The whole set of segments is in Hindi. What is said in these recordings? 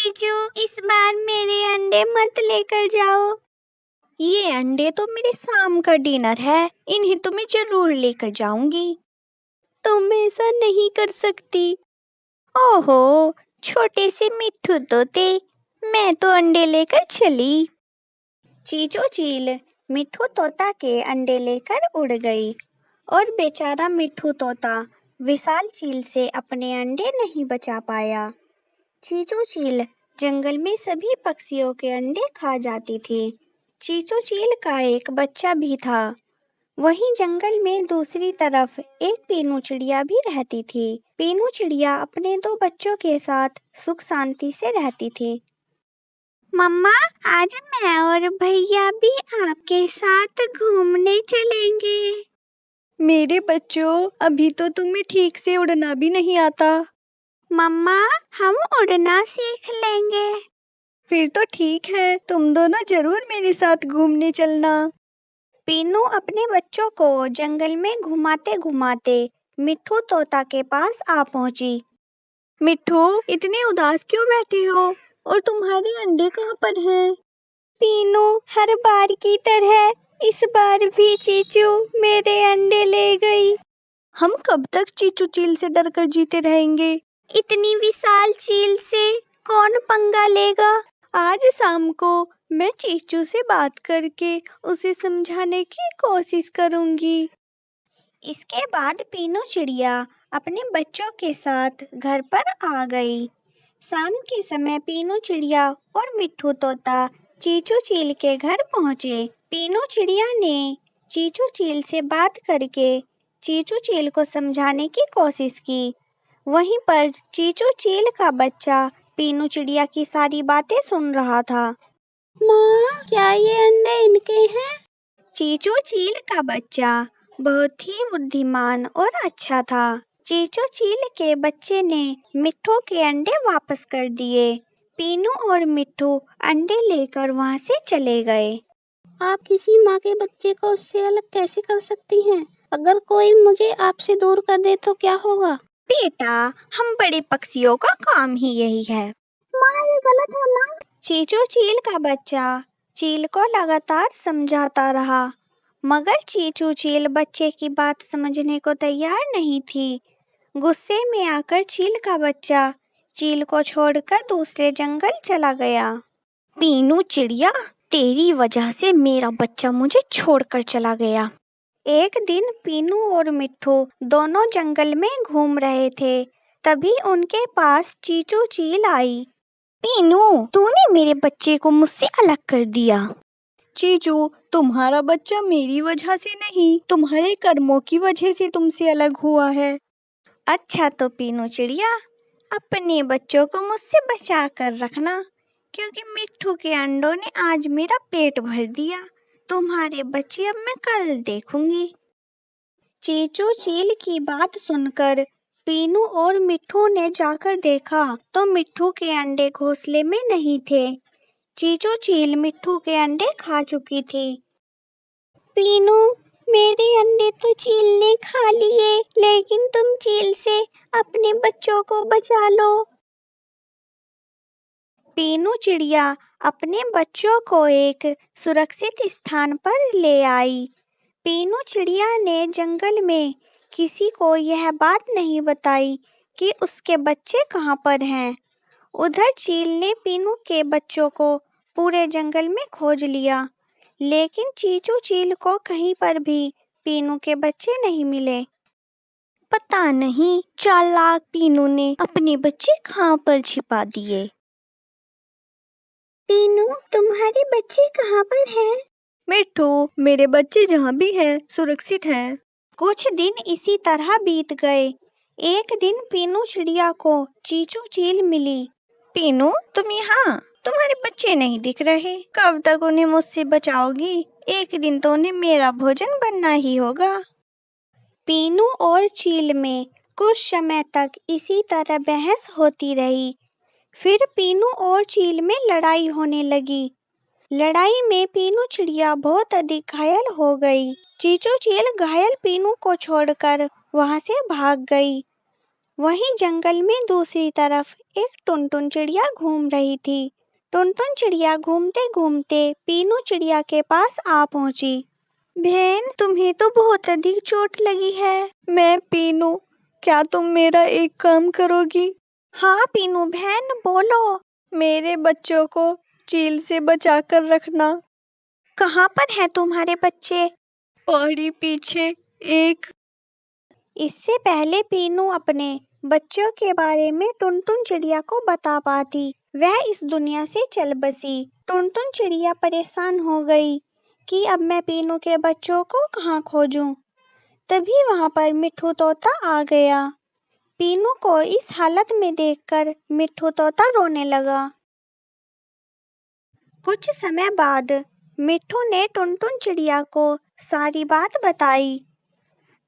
चीचू, इस बार मेरे अंडे मत लेकर जाओ। ये अंडे तो मेरे शाम का डिनर है, इन्हें तो मैं जरूर लेकर जाऊंगी। तुम ऐसा नहीं कर सकती। ओहो, छोटे से मिट्ठू तोते, मैं तो अंडे लेकर चली। चीचू चील मिट्ठू तोता के अंडे लेकर उड़ गई और बेचारा मिट्ठू तोता विशाल चील से अपने अंडे नहीं बचा पाया। चीचू चील जंगल में सभी पक्षियों के अंडे खा जाती थी। चीचू चील का एक बच्चा भी था। वहीं जंगल में दूसरी तरफ एक पीनू चिड़िया भी रहती थी। पीनू चिड़िया अपने 2 बच्चों के साथ सुख शांति से रहती थी। मम्मा, आज मैं और भैया भी आपके साथ घूमने चलेंगे। मेरे बच्चों, अभी तो तुम्हें ठीक से उड़ना भी नहीं आता। मम्मा, हम उड़ना सीख लेंगे। फिर तो ठीक है, तुम दोनों जरूर मेरे साथ घूमने चलना। पीनू अपने बच्चों को जंगल में घुमाते घुमाते मिट्ठू तोता के पास आ पहुंची। मिट्ठू, इतने उदास क्यों बैठे हो और तुम्हारे अंडे कहाँ पर हैं? पीनू, हर बार की तरह इस बार भी चीचू मेरे अंडे ले गई। हम कब तक चीचू चील से डरकर जीते रहेंगे? इतनी विशाल चील से कौन पंगा लेगा? आज शाम को मैं चीचू से बात करके उसे समझाने की कोशिश करूंगी। इसके बाद पीनू चिड़िया अपने बच्चों के साथ घर पर आ गई। शाम के समय पीनू चिड़िया और मिट्ठू तोता चीचू चील के घर पहुंचे। पीनू चिड़िया ने चीचू चील से बात करके चीचू चील को समझाने की कोशिश की। वहीं पर चीचू चील का बच्चा पीनू चिड़िया की सारी बातें सुन रहा था। माँ, क्या ये अंडे इनके हैं? चीचू चील का बच्चा बहुत ही बुद्धिमान और अच्छा था। चीचू चील के बच्चे ने मिट्ठू के अंडे वापस कर दिए। पीनू और मिट्ठू अंडे लेकर वहां से चले गए। आप किसी माँ के बच्चे को उससे अलग कैसे कर सकती हैं? अगर कोई मुझे आपसे दूर कर दे तो क्या होगा? बेटा, हम बड़े पक्षियों का काम ही यही है। माँ, ये गलत है माँ। चीचू चील का बच्चा चील को लगातार समझाता रहा, मगर चीचू चील बच्चे की बात समझने को तैयार नहीं थी। गुस्से में आकर चील का बच्चा चील को छोड़कर दूसरे जंगल चला गया। पीनू चिड़िया, तेरी वजह से मेरा बच्चा मुझे छोड़कर चला गया। एक दिन पीनू और मिट्ठू दोनों जंगल में घूम रहे थे। तभी उनके पास चीचू चील आई। पीनू, तूने मेरे बच्चे को मुझसे अलग कर दिया। चीचू, तुम्हारा बच्चा मेरी वजह से नहीं, तुम्हारे कर्मों की वजह से तुमसे अलग हुआ है। अच्छा तो पीनू चिड़िया, अपने बच्चों को मुझसे बचा कर रखना, क्योंकि मिट्ठू के अंडों ने आज मेरा पेट भर दिया। तुम्हारे बच्चे अब मैं कल देखूंगी। चीचू चील की बात सुनकर पीनू और मिट्ठू ने जाकर देखा तो मिट्ठू के अंडे घोंसले में नहीं थे। चीचू चील मिट्ठू के अंडे खा चुकी थी। पीनू, मेरे अंडे तो चील ने खा लिए, लेकिन तुम चील से अपने बच्चों को बचा लो। पीनू चिड़िया अपने बच्चों को एक सुरक्षित स्थान पर ले आई। पीनू चिड़िया ने जंगल में किसी को यह बात नहीं बताई कि उसके बच्चे कहाँ पर हैं। उधर चील ने पीनू के बच्चों को पूरे जंगल में खोज लिया, लेकिन चीचू चील को कहीं पर भी पीनू के बच्चे नहीं मिले। पता नहीं चालाक पीनू ने अपने बच्चे कहाँ पर छिपा दिए। पीनू, तुम्हारे बच्चे कहाँ पर हैं? मिट्ठू, मेरे बच्चे जहाँ भी हैं सुरक्षित हैं। कुछ दिन इसी तरह बीत गए। एक दिन पीनू चिड़िया को चीचू चील मिली। पीनू, तुम यहाँ? तुम्हारे बच्चे नहीं दिख रहे, कब तक उन्हें मुझसे बचाओगी? एक दिन तो उन्हें मेरा भोजन बनना ही होगा। पीनू और चील में कुछ समय तक इसी तरह बहस होती रही। फिर पीनू और चील में लड़ाई होने लगी। लड़ाई में पीनू चिड़िया बहुत अधिक घायल हो गई। चीचू चील घायल पीनू को छोड़कर वहां से भाग गई। वहीं जंगल में दूसरी तरफ एक टुनटुन चिड़िया घूम रही थी। टुनटुन चिड़िया घूमते घूमते पीनू चिड़िया के पास आ पहुंची। बहन, तुम्हें तो बहुत अधिक चोट लगी है। मैं पीनू, क्या तुम मेरा एक काम करोगी? हाँ पीनू बहन, बोलो। मेरे बच्चों को चील से बचाकर रखना। कहाँ पर है तुम्हारे बच्चे? पहाड़ी पीछे एक। इससे पहले पीनू अपने बच्चों के बारे में टुनटुन चिड़िया को बता पाती, वह इस दुनिया से चल बसी। टुनटुन चिड़िया परेशान हो गई कि अब मैं पीनू के बच्चों को कहाँ खोजूं। तभी वहां पर मिट्ठू तोता आ गया। पीनू को इस हालत में देखकर मिट्ठू तोता रोने लगा। कुछ समय बाद मिट्ठू ने टुनटुन चिड़िया को सारी बात बताई।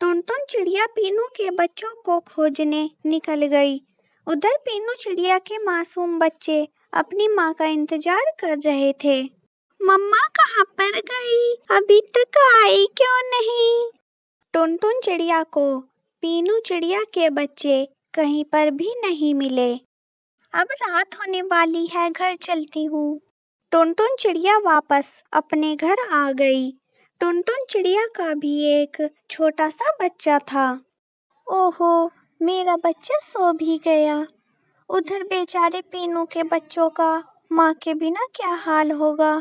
टुनटुन चिड़िया पीनू के बच्चों को खोजने निकल गई। उधर पीनू चिड़िया के मासूम बच्चे अपनी माँ का इंतजार कर रहे थे। मम्मा कहाँ पर गई? अभी तक आई क्यों नहीं? टुनटुन चिड़िया को पीनू चिड़िया के बच्चे कहीं पर भी नहीं मिले। अब रात होने वाली है, घर चलती हूँ। टुनटुन चिड़िया वापस अपने घर आ गई। टुनटुन चिड़िया का भी एक छोटा सा बच्चा था। ओहो, मेरा बच्चा सो भी गया। उधर बेचारे पीनू के बच्चों का माँ के बिना क्या हाल होगा।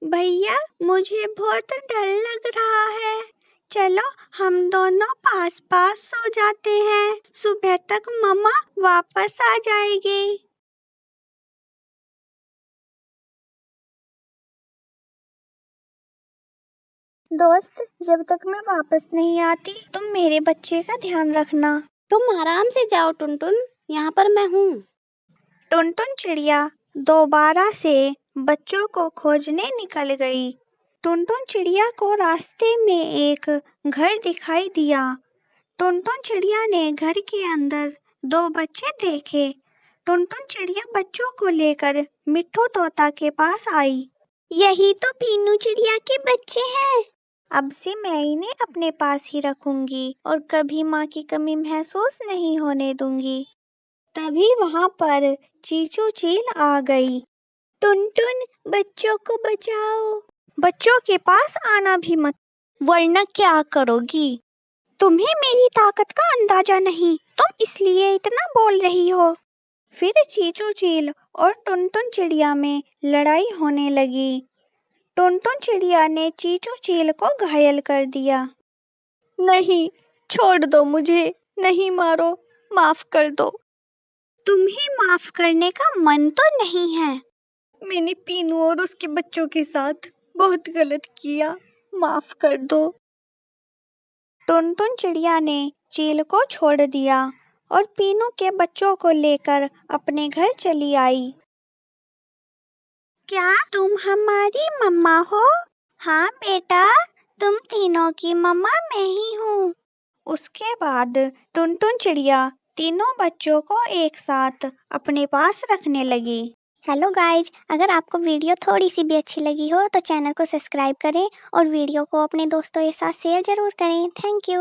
भैया, मुझे बहुत डर लग रहा है। चलो हम दोनों पास पास सो जाते हैं, सुबह तक मम्मा वापस आ जाएगी। दोस्त, जब तक मैं वापस नहीं आती तुम मेरे बच्चे का ध्यान रखना। तुम आराम से जाओ टुनटुन, यहाँ पर मैं हूँ। टुनटुन चिड़िया दोबारा से बच्चों को खोजने निकल गई। टुनटुन चिड़िया को रास्ते में एक घर दिखाई दिया। टुनटुन चिड़िया ने घर के अंदर दो बच्चे देखे। टुनटुन चिड़िया बच्चों को लेकर मिट्ठू तोता के पास आई। यही तो पीनू चिड़िया के बच्चे हैं। अब से मैं इन्हें अपने पास ही रखूंगी और कभी माँ की कमी महसूस नहीं होने दूंगी। तभी वहां पर चीचू चील आ गई। टुनटुन, बच्चों को बचाओ। बच्चों के पास आना भी मत, वरना क्या करोगी? तुम्हें मेरी ताकत का अंदाजा नहीं, तुम इसलिए इतना बोल रही हो। फिर चीचू चील और टुनटुन चिड़िया में लड़ाई होने लगी। टुनटुन चिड़िया ने चीचू चील को घायल कर दिया। नहीं, छोड़ दो मुझे, नहीं मारो, माफ कर दो। तुम्हें माफ करने का मन तो नहीं है। मैंने पीनू और उसके बच्चों के साथ बहुत गलत किया, माफ कर दो। टुनटुन चिड़िया ने चील को छोड़ दिया और पीनू के बच्चों को लेकर अपने घर चली आई। क्या तुम हमारी मम्मा हो? हाँ बेटा, तुम तीनों की मम्मा मैं ही हूँ। उसके बाद टुनटुन चिड़िया तीनों बच्चों को एक साथ अपने पास रखने लगी। हेलो गाइज, अगर आपको वीडियो थोड़ी सी भी अच्छी लगी हो तो चैनल को सब्सक्राइब करें और वीडियो को अपने दोस्तों के साथ शेयर जरूर करें। Thank you.